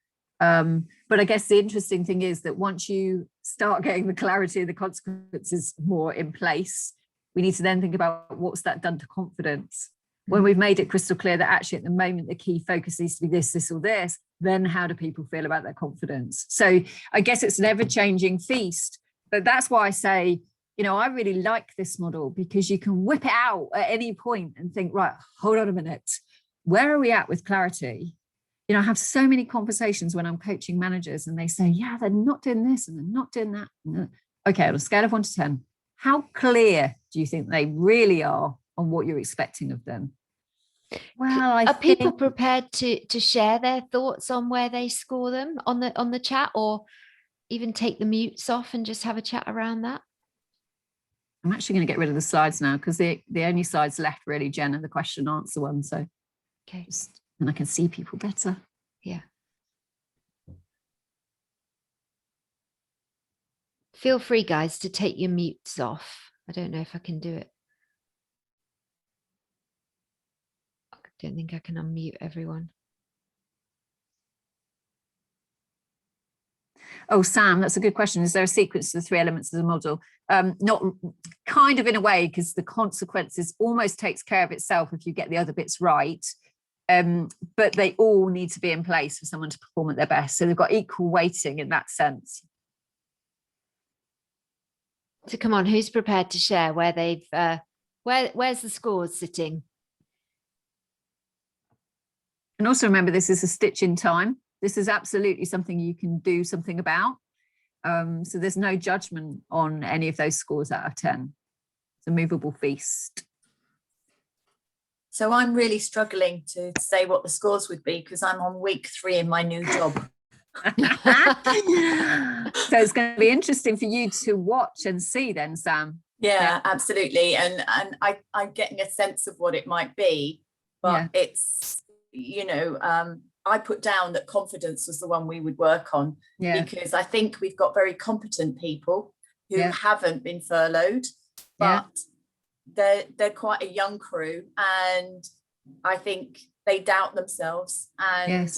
But I guess the interesting thing is that once you start getting the clarity and the consequences more in place, we need to then think about what's that done to confidence. When we've made it crystal clear that actually at the moment the key focus needs to be this, this, or this, then how do people feel about their confidence? So I guess it's an ever-changing feast. But that's why I say, I really like this model, because you can whip it out at any point and think, right, hold on a minute. Where are we at with clarity? I have so many conversations when I'm coaching managers and they say, yeah, they're not doing this and they're not doing that. Okay, on a scale of 1 to 10, how clear do you think they really are on what you're expecting of them? Well, are people prepared to share their thoughts on where they score them on the chat, or even take the mutes off and just have a chat around that? I'm actually going to get rid of the slides now, because the only slides left really, Jen, are the question and answer one. So okay, and I can see people better. Yeah. Feel free, guys, to take your mutes off. I don't know if I can do it. I don't think I can unmute everyone. Oh, Sam, that's a good question. Is there a sequence to the 3 elements of the model? Not kind of, in a way, because the consequences almost takes care of itself if you get the other bits right. But they all need to be in place for someone to perform at their best. So they've got equal weighting in that sense. So come on, who's prepared to share where they've where's the scores sitting? And also remember, this is a stitch in time. This is absolutely something you can do something about. So there's no judgment on any of those scores out of 10. It's a movable feast. So I'm really struggling to say what the scores would be, because I'm on week 3 in my new job. So it's going to be interesting for you to watch and see then, Sam. Yeah, absolutely. And I'm getting a sense of what it might be, but it's, I put down that confidence was the one we would work on, because I think we've got very competent people who haven't been furloughed, but they're quite a young crew, and I think they doubt themselves, and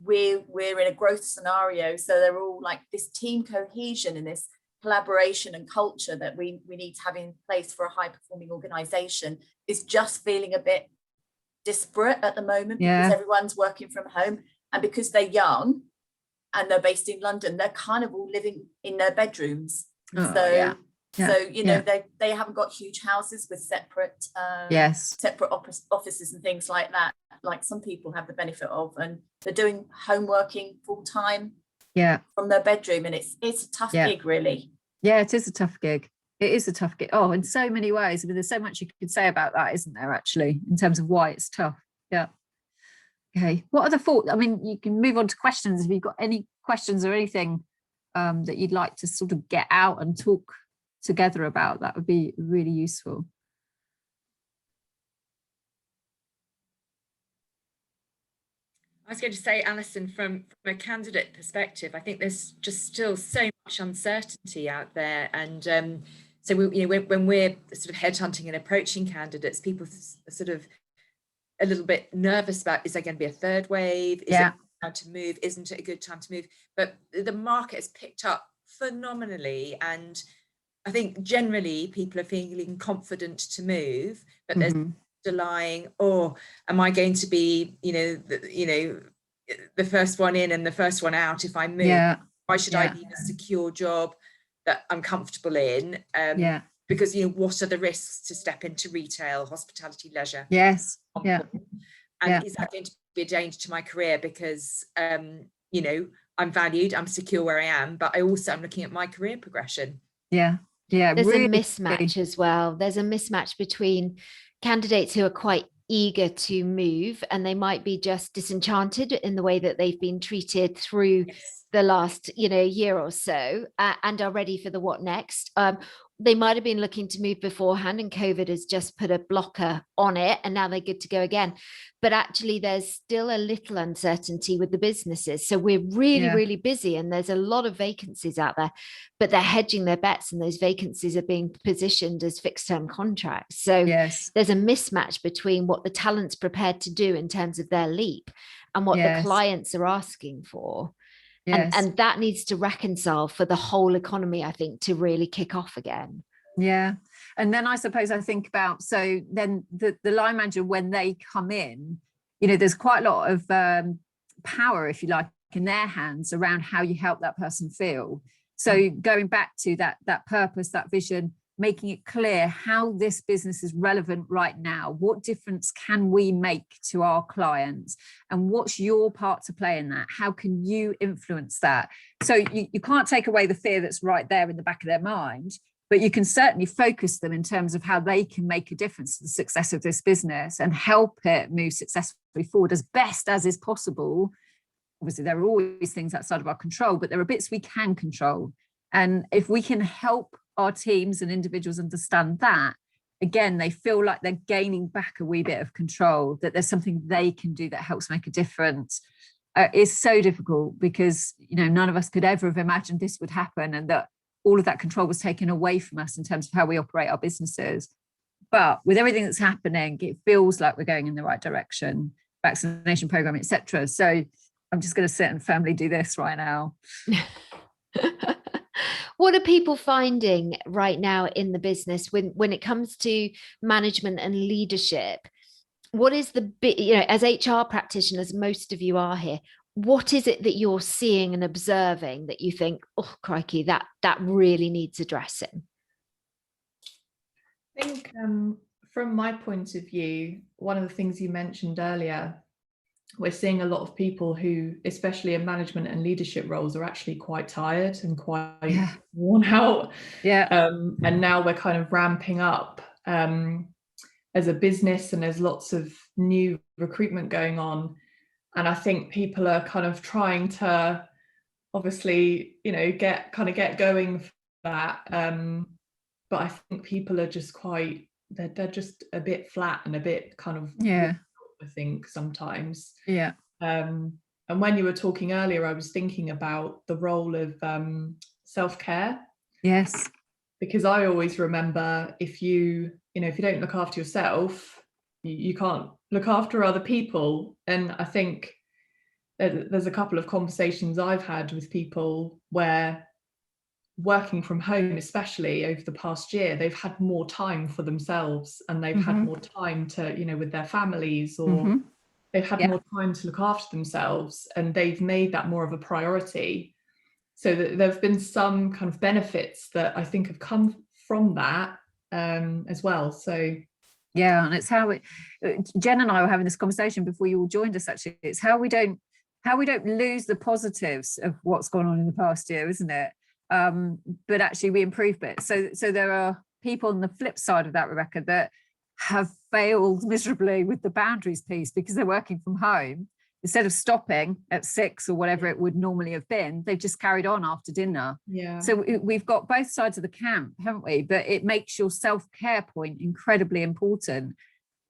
we're in a growth scenario, so they're all like this team cohesion and this collaboration and culture that we need to have in place for a high performing organization is just feeling a bit disparate at the moment, because everyone's working from home, and because they're young and they're based in London, they're kind of all living in their bedrooms. They haven't got huge houses with separate offices and things like that, like some people have the benefit of, and they're doing home working full time from their bedroom, and it's a tough gig, really. It is a tough gig. It is a tough gig. Oh, in so many ways. I mean, there's so much you could say about that, isn't there, actually, in terms of why it's tough. Okay, what are the thoughts? I mean, you can move on to questions if you've got any questions or anything that you'd like to sort of get out and talk together about. That would be really useful. I was going to say, Alison, from a candidate perspective, I think there's just still so much uncertainty out there. And so when we're sort of headhunting and approaching candidates, people are sort of a little bit nervous about, is there going to be a third wave? Is it time to move? Isn't it a good time to move? But the market has picked up phenomenally. And I think generally people are feeling confident to move, but there's underlying, am I going to be, the first one in and the first one out if I move? Why should I be in a secure job that I'm comfortable in? Because what are the risks to step into retail, hospitality, leisure? Yes. And is that going to be a danger to my career? Because I'm valued, I'm secure where I am, but I'm looking at my career progression. There's a mismatch as well. There's a mismatch between candidates who are quite eager to move, and they might be just disenchanted in the way that they've been treated through the last year or so, and are ready for the what next. They might have been looking to move beforehand, and COVID has just put a blocker on it, and now they're good to go again. But actually there's still a little uncertainty with the businesses, so we're really busy, and there's a lot of vacancies out there, but they're hedging their bets, and those vacancies are being positioned as fixed term contracts. So there's a mismatch between what the talent's prepared to do in terms of their leap and what the clients are asking for. And that needs to reconcile for the whole economy, I think, to really kick off again. And then I suppose I think about, so then the line manager, when they come in, there's quite a lot of power, if you like, in their hands around how you help that person feel. So going back to that purpose, that vision, making it clear how this business is relevant right now. What difference can we make to our clients? And what's your part to play in that? How can you influence that? So you can't take away the fear that's right there in the back of their mind, but you can certainly focus them in terms of how they can make a difference to the success of this business and help it move successfully forward as best as is possible. Obviously, there are always things outside of our control, but there are bits we can control. And if we can help our teams and individuals understand that, again, they feel like they're gaining back a wee bit of control, that there's something they can do that helps make a difference. It's so difficult because, none of us could ever have imagined this would happen, and that all of that control was taken away from us in terms of how we operate our businesses. But with everything that's happening, it feels like we're going in the right direction, vaccination program, etc. So I'm just going to sit and firmly do this right now. What are people finding right now in the business when it comes to management and leadership? What is as HR practitioners, most of you are here, what is it that you're seeing and observing that you think, oh, crikey, that really needs addressing? I think from my point of view, one of the things you mentioned earlier, we're seeing a lot of people who, especially in management and leadership roles, are actually quite tired and quite worn out. And now we're kind of ramping up as a business, and there's lots of new recruitment going on. And I think people are kind of trying to obviously, get going for that. But I think people are just they're just a bit flat and a bit kind of I think sometimes. And when you were talking earlier, I was thinking about the role of self-care. Yes. Because I always remember, if you don't look after yourself, you can't look after other people. And I think there's a couple of conversations I've had with people where, working from home, especially over the past year, they've had more time for themselves, and they've had more time to, with their families, or they've had more time to look after themselves, and they've made that more of a priority. So that there have been some kind of benefits that I think have come from that as well. So and it's how Jen and I were having this conversation before you all joined us, actually. It's how we don't lose the positives of what's gone on in the past year, isn't it? But actually we improve bits. So there are people on the flip side of that, Rebecca, that have failed miserably with the boundaries piece, because they're working from home. Instead of stopping at 6 or whatever it would normally have been, they've just carried on after dinner. So we've got both sides of the camp, haven't we? But it makes your self-care point incredibly important.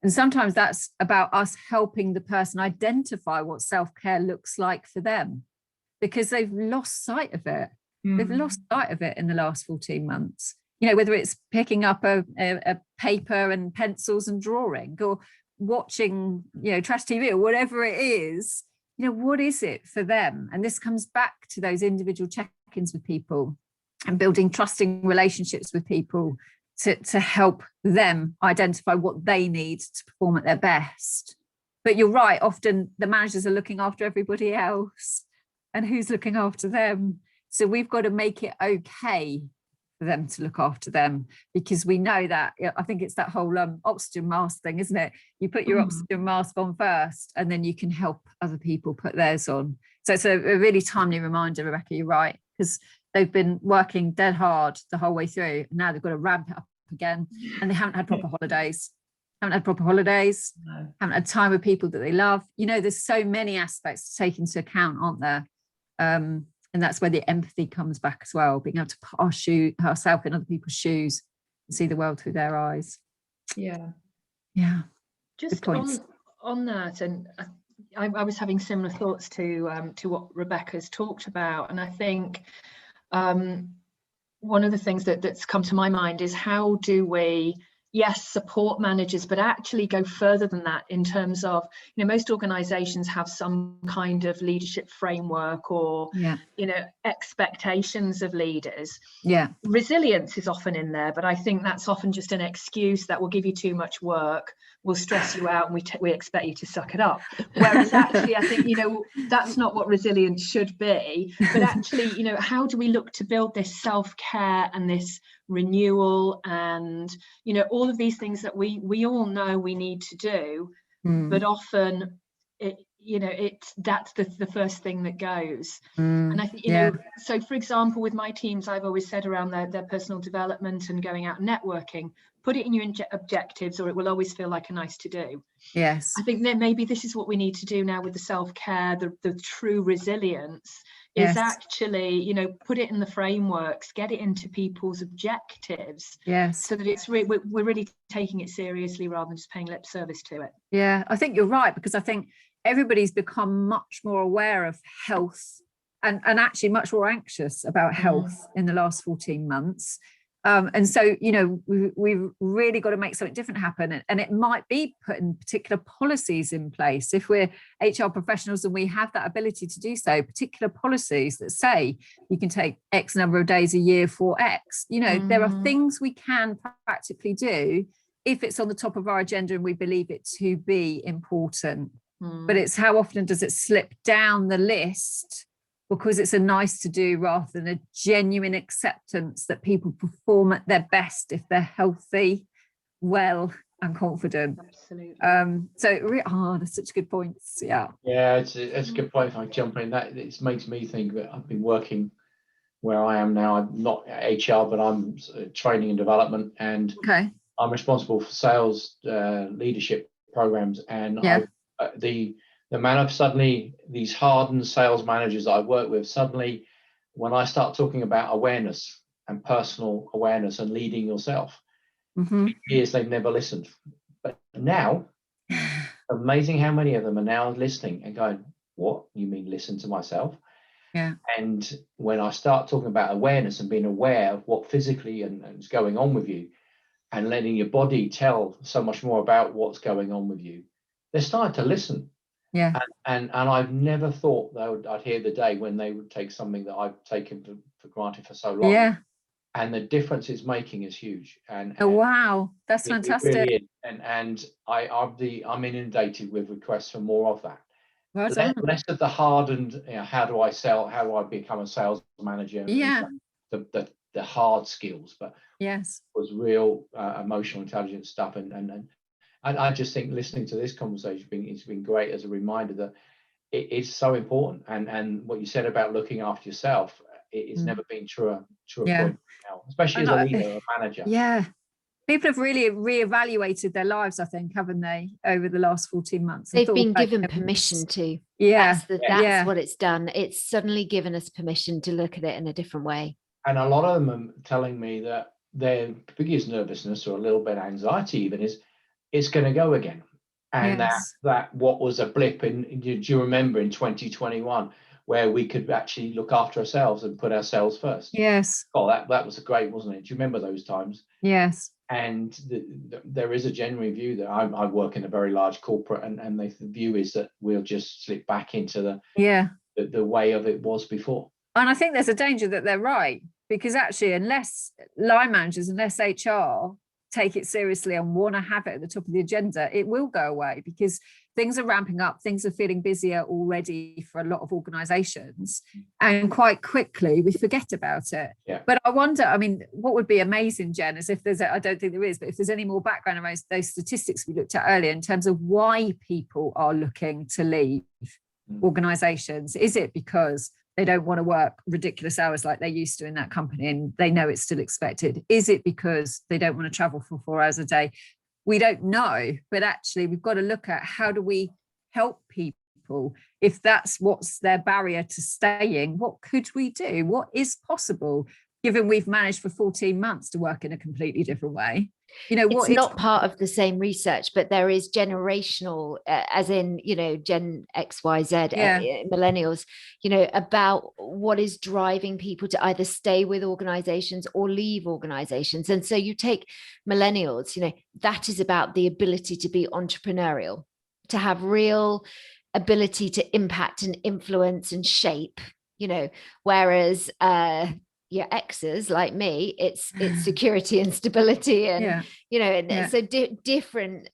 And sometimes that's about us helping the person identify what self-care looks like for them, because they've lost sight of it. They've lost sight of it in the last 14 months. You know, whether it's picking up a paper and pencils and drawing, or watching, you know, trash TV, or whatever it is, you know, what is it for them? And this comes back to those individual check-ins with people and building trusting relationships with people to help them identify what they need to perform at their best. But you're right, often the managers are looking after everybody else, and who's looking after them? So we've got to make it okay for them to look after them, because we know that, I think it's that whole oxygen mask thing, isn't it? You put your oxygen mask on first, and then you can help other people put theirs on. So it's a really timely reminder, Rebecca, you're right, because they've been working dead hard the whole way through. And now they've got to ramp it up again, and they haven't had proper holidays. Haven't had time with people that they love. You know, there's so many aspects to take into account, aren't there? And that's where the empathy comes back as well, being able to put ourselves in other people's shoes and see the world through their eyes. Yeah. Just on that, and I was having similar thoughts to what Rebecca's talked about, and I think one of the things that's come to my mind is, how do we support managers, but actually go further than that in terms of, you know, most organizations have some kind of leadership framework or, you know, expectations of leaders. Resilience is often in there, but I think that's often just an excuse that will give you too much work, will stress you out, and we expect you to suck it up. Whereas actually, I think, you know, that's not what resilience should be. But actually, you know, how do we look to build this self-care and this renewal, and, you know, all of these things that we all know we need to do, but often that's the first thing that goes. And I think, you know, so for example, with my teams, I've always said around their personal development and going out networking, put it in your objectives, or it will always feel like a nice to do. I think that maybe this is what we need to do now with the self-care, the true resilience is actually, you know, put it in the frameworks, get it into people's objectives, so that it's we're really taking it seriously rather than just paying lip service to it. I think you're right, because I think everybody's become much more aware of health and actually much more anxious about health in the last 14 months. And so, you know, we've really got to make something different happen. And it might be putting particular policies in place. If we're HR professionals and we have that ability to do so, particular policies that say you can take X number of days a year for X, you know, there are things we can practically do if it's on the top of our agenda and we believe it to be important. But it's how often does it slip down the list because it's a nice to do rather than a genuine acceptance that people perform at their best if they're healthy, well, and confident. Absolutely. That's such good points. It's a good point. If I jump in, that it makes me think that I've been working where I am now. I'm not HR, but I'm training and development, and I'm responsible for sales leadership programs, and the amount of suddenly these hardened sales managers that I work with, suddenly when I start talking about awareness and personal awareness and leading yourself, for years they've never listened. But now, amazing how many of them are now listening and going, what, you mean listen to myself? And when I start talking about awareness and being aware of what physically and is going on with you, and letting your body tell so much more about what's going on with you, they're starting to listen. And I've never thought that I'd hear the day when they would take something that I've taken for granted for so long. And the difference it's making is huge. And wow, that's fantastic. It really is. And I'm inundated with requests for more of that. Less of the hardened, you know, how do I sell? How do I become a sales manager? The hard skills, but was real emotional intelligence stuff. And I just think listening to this conversation it's been great as a reminder that it's so important. And what you said about looking after yourself, it's never been truer point now, especially as a leader or a manager. People have really reevaluated their lives, I think, haven't they, over the last 14 months? They've been given permission to. That's what it's done. It's suddenly given us permission to look at it in a different way. And a lot of them are telling me that their biggest nervousness or a little bit of anxiety even is it's going to go again. And Yes. that what was a blip in, do you remember in 2021 where we could actually look after ourselves and put ourselves first? Yes. Oh, that was great, wasn't it? Do you remember those times? Yes. And there is a genuine view that I work in a very large corporate, and the view is that we'll just slip back into the way of it was before. And I think there's a danger that they're right, because actually, unless line managers, unless HR take it seriously and want to have it at the top of the agenda, it will go away, because things are ramping up, things are feeling busier already for a lot of organizations, and quite quickly we forget about it. Yeah. But I wonder, I mean, what would be amazing, Jen, is if there's I don't think there is, but if there's any more background around those statistics we looked at earlier in terms of why people are looking to leave organizations. Is it because they don't want to work ridiculous hours like they used to in that company and they know it's still expected? Is it because they don't want to travel for 4 hours a day? We don't know, but actually we've got to look at how do we help people. If that's what's their barrier to staying, what could we do? What is possible, given we've managed for 14 months to work in a completely different way? You know, it's not part of the same research, but there is generational, as in, you know, Gen X, Y, Z, millennials, you know, about what is driving people to either stay with organizations or leave organizations. And so you take millennials, you know, that is about the ability to be entrepreneurial, to have real ability to impact and influence and shape, you know, whereas your exes like me, it's security and stability, and you know, and so different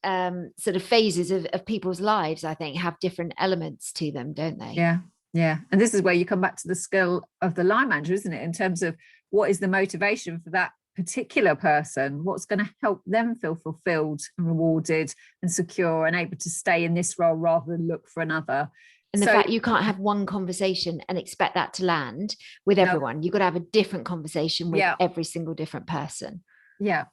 sort of phases of people's lives, I think, have different elements to them, don't they? Yeah. And this is where you come back to the skill of the line manager, isn't it, in terms of what is the motivation for that particular person, what's going to help them feel fulfilled and rewarded and secure and able to stay in this role rather than look for another. And the fact you can't have one conversation and expect that to land with everyone. You've got to have a different conversation with every single different person. Yeah.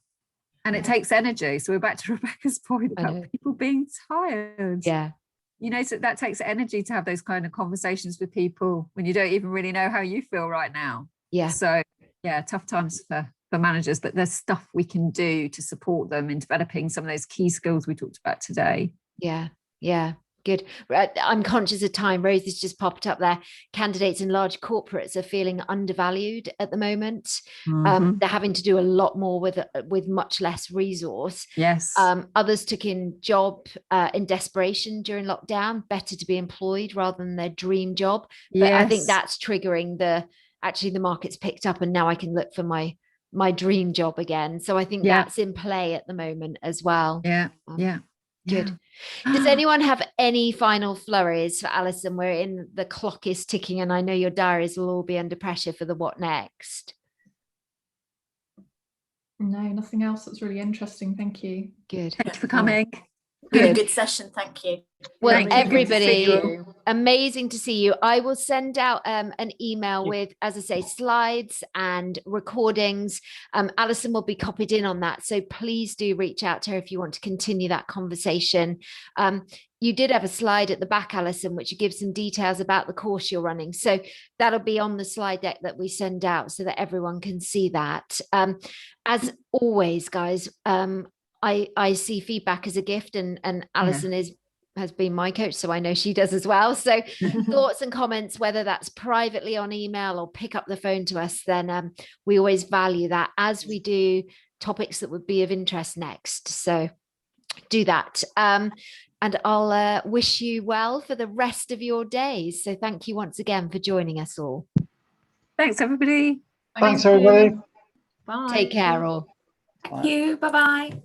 And it takes energy. So we're back to Rebecca's point about people being tired. Yeah. You know, so that takes energy to have those kind of conversations with people when you don't even really know how you feel right now. Yeah. So yeah, tough times for managers, but there's stuff we can do to support them in developing some of those key skills we talked about today. Yeah. Yeah. Good. I'm conscious of time. Rose has just popped up there. Candidates in large corporates are feeling undervalued at the moment. They're having to do a lot more with much less resource. Yes. Others took in job in desperation during lockdown. Better to be employed rather than their dream job. But I think that's triggering the market's picked up, and now I can look for my dream job again. So I think that's in play at the moment as well. Good. Does anyone have any final flurries for Alison? The clock is ticking, and I know your diaries will all be under pressure for the what next. No, nothing else. That's really interesting. Thank you. Good. Thank you for coming. Good session. Thank you. Well, Thank everybody, amazing to see you. I will send out an email with, as I say, slides and recordings. Alison will be copied in on that. So please do reach out to her if you want to continue that conversation. You did have a slide at the back, Alison, which gives some details about the course you're running. So that'll be on the slide deck that we send out so that everyone can see that. As always, guys, I see feedback as a gift, and Alison has been my coach, so I know she does as well. So thoughts and comments, whether that's privately on email or pick up the phone to us, then we always value that, as we do topics that would be of interest next. So do that. And I'll wish you well for the rest of your days. So thank you once again for joining us all. Thanks, everybody. Thanks, everybody. Bye. Take care all. Thank you. Bye-bye.